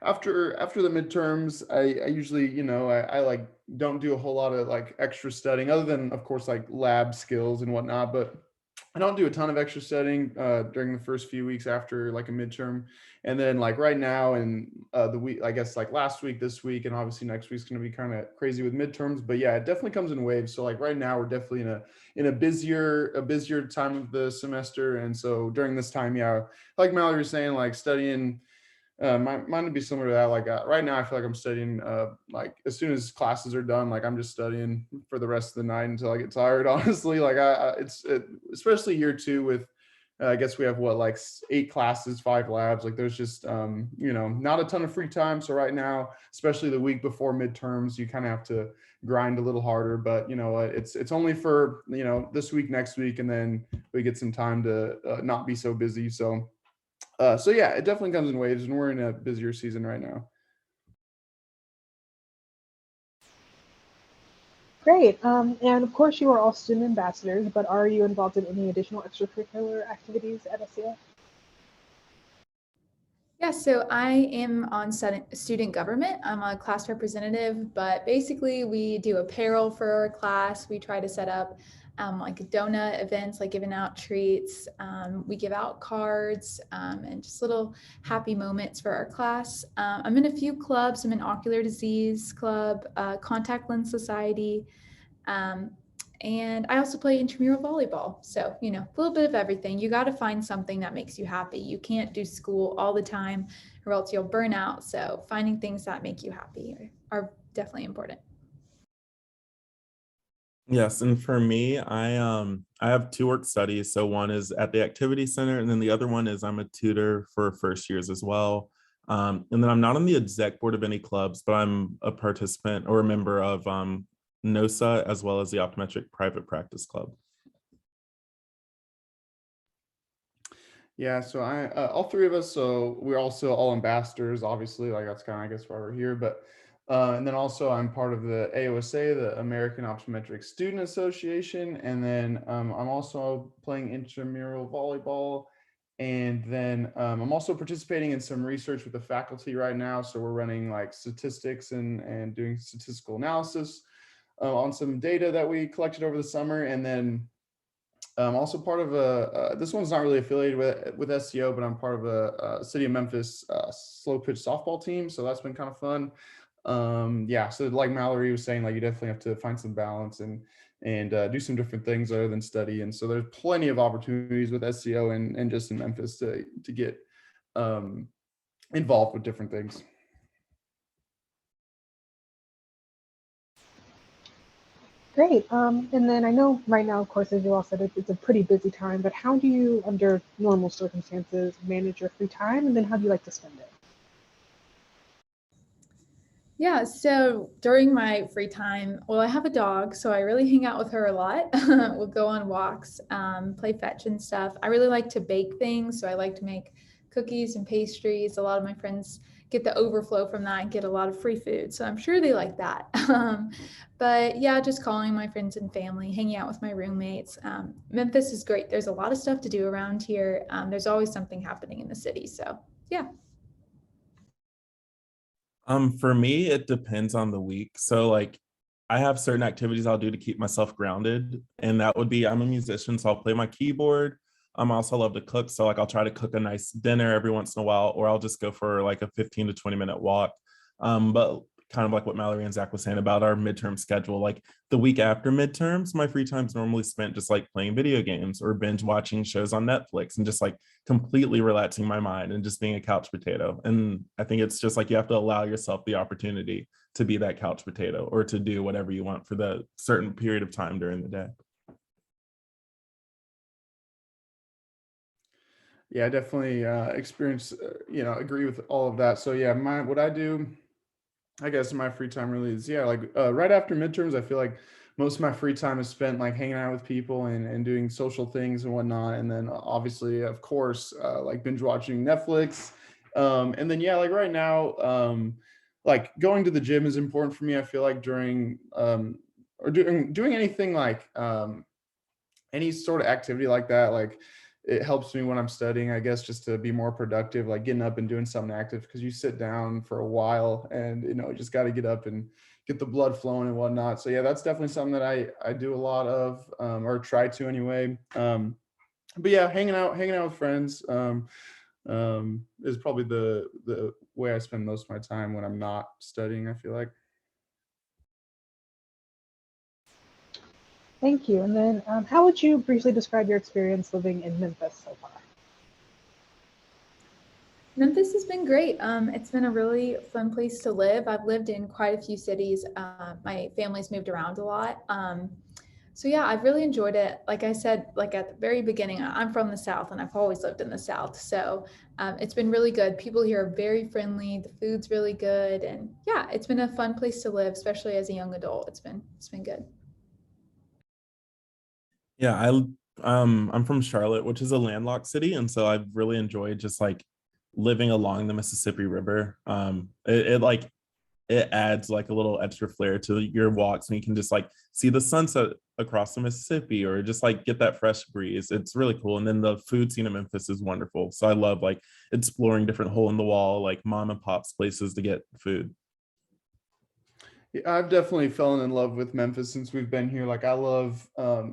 after the midterms, I usually I like don't do a whole lot of like extra studying other than of course like lab skills and whatnot, but I don't do a ton of extra studying during the first few weeks after like a midterm. And then like right now and the week, I guess like last week, this week, and obviously next week's going to be kind of crazy with midterms. But yeah, it definitely comes in waves. So like right now we're definitely in a busier time of the semester. And so during this time, yeah, like Mallory was saying, like studying mine would be similar to that. Like right now, I feel like I'm studying. Like as soon as classes are done, like I'm just studying for the rest of the night until I get tired. Honestly, like especially year 2 with. I guess we have what like 8 classes, 5 labs. Like there's just not a ton of free time. So right now, especially the week before midterms, you kind of have to grind a little harder. But you know what? It's only for this week, next week, and then we get some time to not be so busy. So yeah, it definitely comes in waves, and we're in a busier season right now. Great. And of course, you are all student ambassadors, but are you involved in any additional extracurricular activities at SCO? Yeah, so I am on student government. I'm a class representative, but basically we do apparel for our class. We try to set up like donut events, like giving out treats. We give out cards and just little happy moments for our class. I'm in a few clubs. I'm in Ocular Disease Club, Contact Lens Society, and I also play intramural volleyball. So, you know, a little bit of everything. You got to find something that makes you happy. You can't do school all the time or else you'll burn out. So finding things that make you happy are definitely important. Yes, and for me, I have two work studies. So one is at the activity center, and then the other one is I'm a tutor for first years as well. And then I'm not on the exec board of any clubs, but I'm a participant or a member of NOSA as well as the Optometric Private Practice Club. Yeah, so all three of us, so we're also all ambassadors, obviously, like that's kind of, I guess, why we're here. But and then also I'm part of the AOSA, the American Optometric Student Association, and then I'm also playing intramural volleyball, and then I'm also participating in some research with the faculty right now. So we're running like statistics and doing statistical analysis on some data that we collected over the summer, and then I'm also part of this one's not really affiliated with SCO, but I'm part of a City of Memphis slow pitch softball team. So that's been kind of fun. Yeah, so like Mallory was saying, like you definitely have to find some balance and do some different things other than study. And so there's plenty of opportunities with SCO and just in Memphis to get involved with different things. Great. And then I know right now, of course, as you all said, it's a pretty busy time, but how do you, under normal circumstances, manage your free time? And then how do you like to spend it? Yeah, so during my free time, well, I have a dog, so I really hang out with her a lot. We'll go on walks, play fetch and stuff. I really like to bake things, so I like to make cookies and pastries. A lot of my friends get the overflow from that and get a lot of free food, so I'm sure they like that. But yeah, just calling my friends and family, hanging out with my roommates. Memphis is great. There's a lot of stuff to do around here. There's always something happening in the city, so yeah. For me, it depends on the week. So like I have certain activities I'll do to keep myself grounded. And that would be I'm a musician, so I'll play my keyboard. I also love to cook. So like I'll try to cook a nice dinner every once in a while, or I'll just go for like a 15 to 20-minute walk. But kind of like what Mallory and Zach was saying about our midterm schedule, like the week after midterms, my free time is normally spent just like playing video games or binge watching shows on Netflix and just like completely relaxing my mind and just being a couch potato. And I think it's just like you have to allow yourself the opportunity to be that couch potato or to do whatever you want for the certain period of time during the day. Yeah, I definitely agree with all of that. So yeah, what I do, I guess in my free time really is, yeah, like right after midterms, I feel like most of my free time is spent like hanging out with people and doing social things and whatnot. And then obviously, of course, like binge watching Netflix. And then, yeah, like right now, like going to the gym is important for me. I feel like during or doing anything like any sort of activity like that, like it helps me when I'm studying, I guess, just to be more productive, like getting up and doing something active, because you sit down for a while and, you know, just got to get up and get the blood flowing and whatnot. So yeah, that's definitely something that I do a lot of, or try to anyway. But yeah, hanging out with friends is probably the way I spend most of my time when I'm not studying, I feel like. Thank you. And then how would you briefly describe your experience living in Memphis so far? Memphis has been great. It's been a really fun place to live. I've lived in quite a few cities. My family's moved around a lot. So yeah, I've really enjoyed it. Like I said, like at the very beginning, I'm from the South and I've always lived in the South. So it's been really good. People here are very friendly. The food's really good. And yeah, it's been a fun place to live, especially as a young adult. It's been good. Yeah, I'm from Charlotte, which is a landlocked city, and so I've really enjoyed just like living along the Mississippi River. It adds like a little extra flair to your walks, and you can just like see the sunset across the Mississippi or just like get that fresh breeze. It's really cool. And then the food scene in Memphis is wonderful. So I love like exploring different hole in the wall, like mom and pop's places to get food. Yeah, I've definitely fallen in love with Memphis since we've been here. Like I love,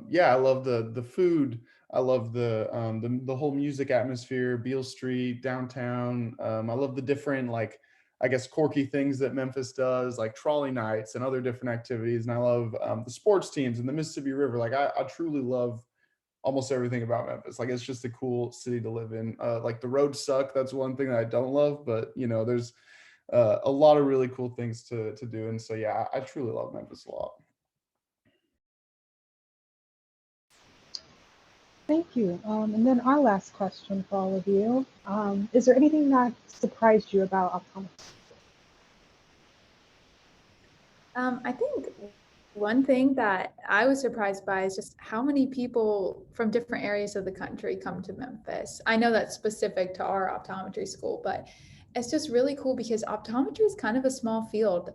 yeah, I love the food. I love the whole music atmosphere, Beale Street, downtown. I love the different like, I guess, quirky things that Memphis does, like trolley nights and other different activities. And I love the sports teams and the Mississippi River. Like I truly love almost everything about Memphis. Like it's just a cool city to live in. Like the roads suck. That's one thing that I don't love, but you know, there's a lot of really cool things to do. And so, yeah, I truly love Memphis a lot. Thank you. And then our last question for all of you. Is there anything that surprised you about optometry? I think one thing that I was surprised by is just how many people from different areas of the country come to Memphis. I know that's specific to our optometry school, but it's just really cool because optometry is kind of a small field.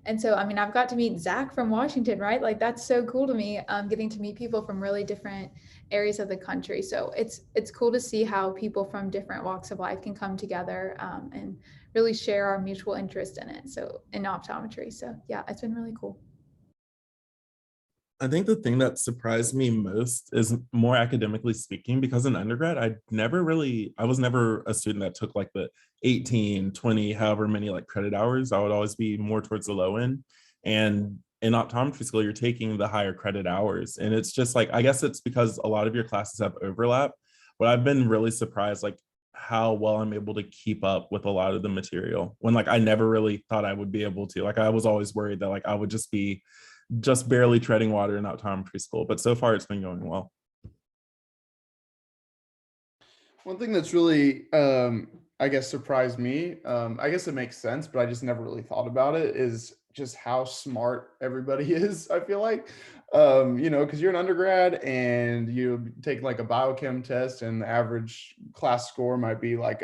And so, I mean, I've got to meet Zach from Washington, right? Like that's so cool to me, getting to meet people from really different areas of the country. So it's cool to see how people from different walks of life can come together, and really share our mutual interest in it. So in optometry. So yeah, it's been really cool. I think the thing that surprised me most is more academically speaking, because in undergrad, I was never a student that took like the 18, 20, however many like credit hours. I would always be more towards the low end. And in optometry school, you're taking the higher credit hours. And it's just like, I guess it's because a lot of your classes have overlap, but I've been really surprised like how well I'm able to keep up with a lot of the material when like I never really thought I would be able to. Like I was always worried that like I would just barely treading water in optometry school, but so far it's been going well. One thing that's really, I guess, surprised me, I guess it makes sense, but I just never really thought about it, is just how smart everybody is, I feel like. You know, because you're an undergrad and you take like a biochem test and the average class score might be like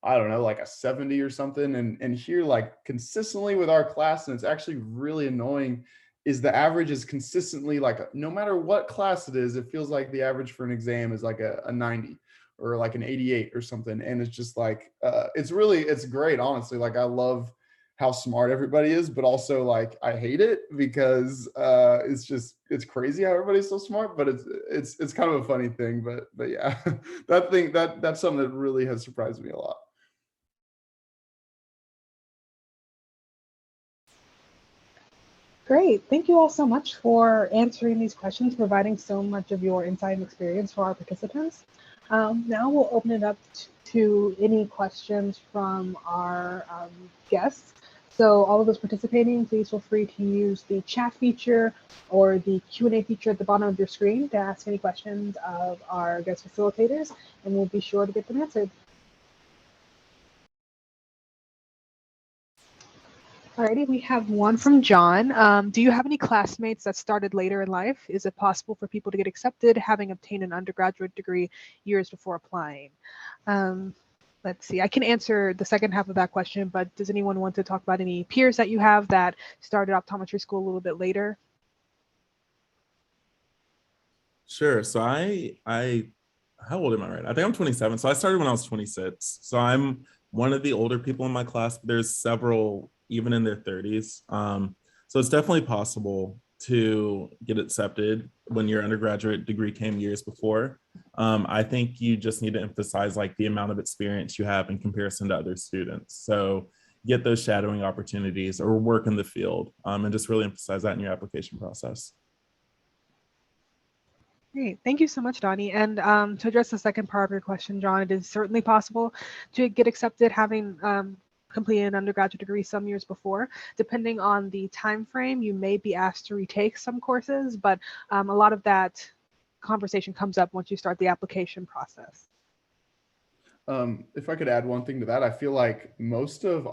I don't know, like a 70 or something. And here, like consistently with our class, and it's actually really annoying, is the average is consistently like no matter what class it is, it feels like the average for an exam is like a 90 or like an 88 or something. And it's just like it's great, honestly. Like I love how smart everybody is, but also like I hate it because it's crazy how everybody's so smart, but it's kind of a funny thing. But yeah, that's something that really has surprised me a lot. Great. Thank you all so much for answering these questions, providing so much of your insight and experience for our participants. Now we'll open it up to any questions from our guests. So all of those participating, please feel free to use the chat feature or the Q&A feature at the bottom of your screen to ask any questions of our guest facilitators, and we'll be sure to get them answered. Alrighty, we have one from John. Do you have any classmates that started later in life? Is it possible for people to get accepted having obtained an undergraduate degree years before applying? Let's see, I can answer the second half of that question, but does anyone want to talk about any peers that you have that started optometry school a little bit later? Sure. So how old am I right now? I think I'm 27. So I started when I was 26. So I'm one of the older people in my class, but there's several even in their 30s. So it's definitely possible to get accepted when your undergraduate degree came years before. I think you just need to emphasize like the amount of experience you have in comparison to other students. So get those shadowing opportunities or work in the field, and just really emphasize that in your application process. Great. Thank you so much, Donnie. And to address the second part of your question, John, it is certainly possible to get accepted having completed an undergraduate degree some years before. Depending on the time frame, you may be asked to retake some courses, but a lot of that conversation comes up once you start the application process. If I could add one thing to that, I feel like most of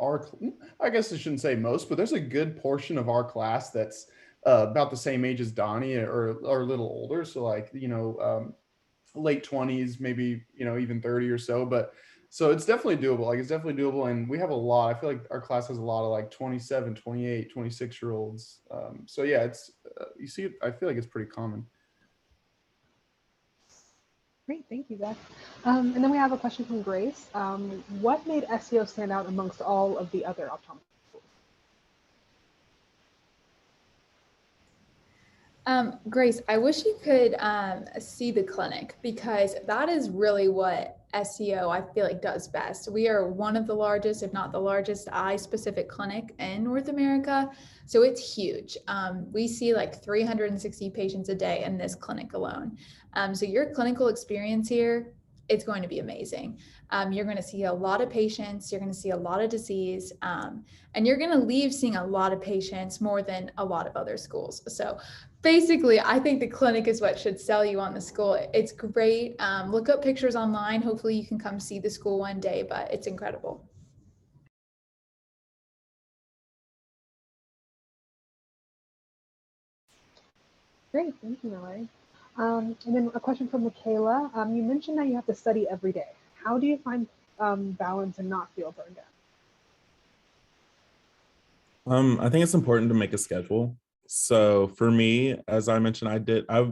I guess I shouldn't say most, but there's a good portion of our class that's about the same age as Donnie or a little older. So like, you know, late 20s, maybe, you know, even 30 or so. But so it's definitely doable. Like it's definitely doable. And we have a lot, I feel like our class has a lot of like 27, 28, 26-year-olds. So yeah, it's, you see, I feel like it's pretty common. Great, thank you, Zach. And then we have a question from Grace. What made SCO stand out amongst all of the other optometry schools? Grace, I wish you could see the clinic, because that is really what SCO I feel like does best. We are one of the largest, if not the largest, eye-specific clinic in North America. So it's huge. We see like 360 patients a day in this clinic alone. So your clinical experience here, it's going to be amazing. You're going to see a lot of patients, you're going to see a lot of disease, and you're going to leave seeing a lot of patients, more than a lot of other schools. So basically, I think the clinic is what should sell you on the school. It's great. Look up pictures online. Hopefully you can come see the school one day, but it's incredible. Great, thank you, Mallory. And then a question from Michaela. You mentioned that you have to study every day. How do you find balance and not feel burned out? I think it's important to make a schedule. So for me, as I mentioned, I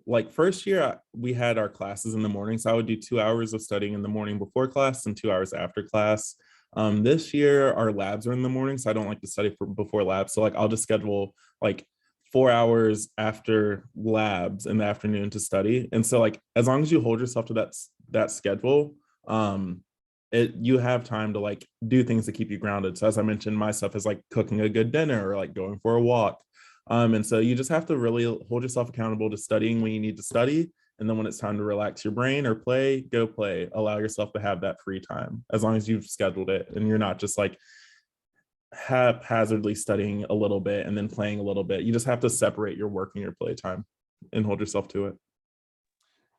like first year we had our classes in the morning. So I would do 2 hours of studying in the morning before class and 2 hours after class. This year our labs are in the morning, so I don't like to study before labs. So like I'll just schedule like 4 hours after labs in the afternoon to study. And so like as long as you hold yourself to that schedule, you have time to like do things to keep you grounded. So as I mentioned, my stuff is like cooking a good dinner or like going for a walk. And so you just have to really hold yourself accountable to studying when you need to study. And then when it's time to relax your brain or play, go play. Allow yourself to have that free time as long as you've scheduled it and you're not just like haphazardly studying a little bit and then playing a little bit. You just have to separate your work and your play time and hold yourself to it.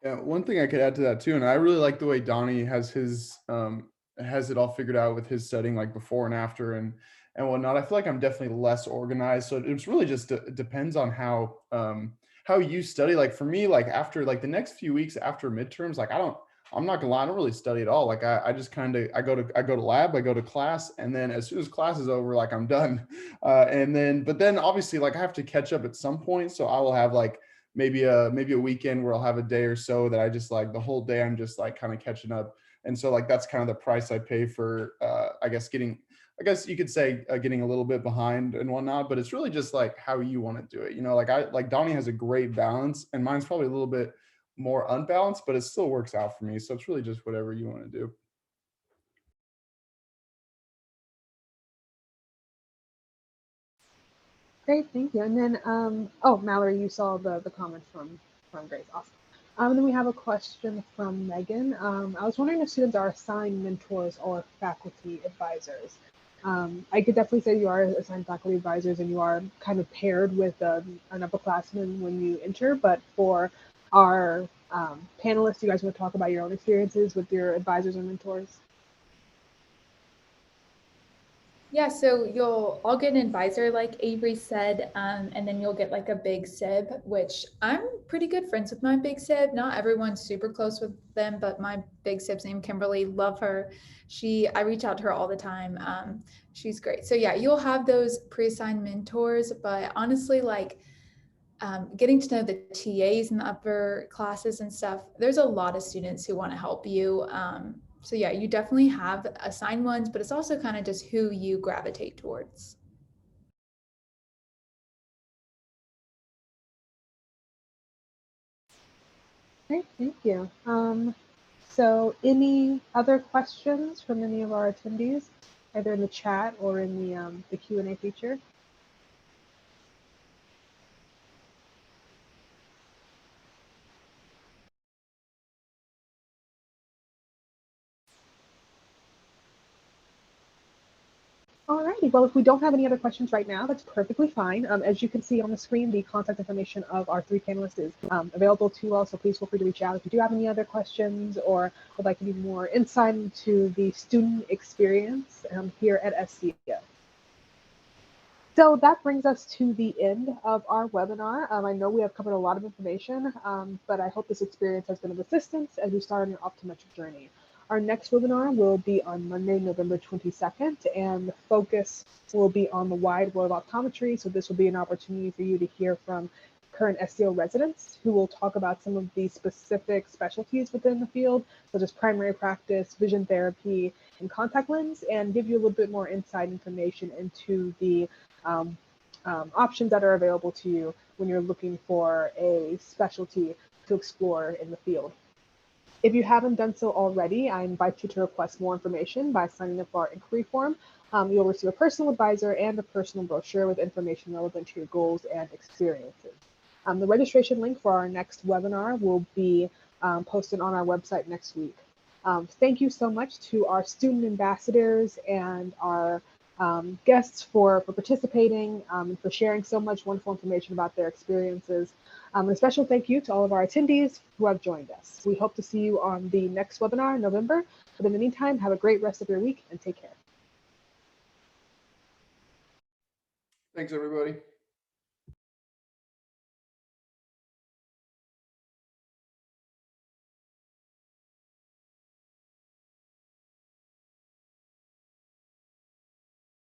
Yeah, one thing I could add to that too, and I really like the way Donnie has his has it all figured out with his setting, like before and after and whatnot. I feel like I'm definitely less organized, so it's really just it depends on how you study. Like for me, like after like the next few weeks after midterms, like I'm not gonna lie, I don't really study at all. Like I just kind of I go to lab, I go to class, and then as soon as class is over, like I'm done. But then obviously like I have to catch up at some point, so I will have like maybe a weekend where I'll have a day or so that I just like the whole day I'm just like kind of catching up. And so like that's kind of the price I pay for I guess you could say getting a little bit behind and whatnot, but it's really just like how you want to do it. You know, like Donnie has a great balance and mine's probably a little bit more unbalanced, but it still works out for me. So it's really just whatever you want to do. Great, thank you. And then, oh, Mallory, you saw the comment from Grace. Awesome. And then we have a question from Megan. I was wondering if students are assigned mentors or faculty advisors. I could definitely say you are assigned faculty advisors and you are kind of paired with an upperclassman when you enter. But for our panelists, you guys want to talk about your own experiences with your advisors and mentors? Yeah, so you'll all get an advisor, like Avery said, and then you'll get like a big sib, which I'm pretty good friends with my big sib. Not everyone's super close with them, but my big sib's named Kimberly. Love her. I reach out to her all the time. She's great. So yeah, you'll have those pre-assigned mentors, but honestly, like getting to know the TAs in the upper classes and stuff, there's a lot of students who want to help you. So yeah, you definitely have assigned ones, but it's also kind of just who you gravitate towards. Great, thank you. So any other questions from any of our attendees, either in the chat or in the Q&A feature? Alrighty, well, if we don't have any other questions right now, that's perfectly fine. As you can see on the screen, the contact information of our three panelists is available to you all, so please feel free to reach out if you do have any other questions or would like any more insight into the student experience here at SCO. So that brings us to the end of our webinar. I know we have covered a lot of information, but I hope this experience has been of assistance as we start on your optometric journey. Our next webinar will be on Monday, November 22nd, and the focus will be on the wide world of optometry. So this will be an opportunity for you to hear from current SCO residents who will talk about some of the specific specialties within the field, such as primary practice, vision therapy, and contact lens, and give you a little bit more insight information into the options that are available to you when you're looking for a specialty to explore in the field. If you haven't done so already, I invite you to request more information by signing up for our inquiry form. You'll receive a personal advisor and a personal brochure with information relevant to your goals and experiences. The registration link for our next webinar will be posted on our website next week. Thank you so much to our student ambassadors and our guests for participating and for sharing so much wonderful information about their experiences. A special thank you to all of our attendees who have joined us. We hope to see you on the next webinar in November. But in the meantime, have a great rest of your week and take care. Thanks, everybody.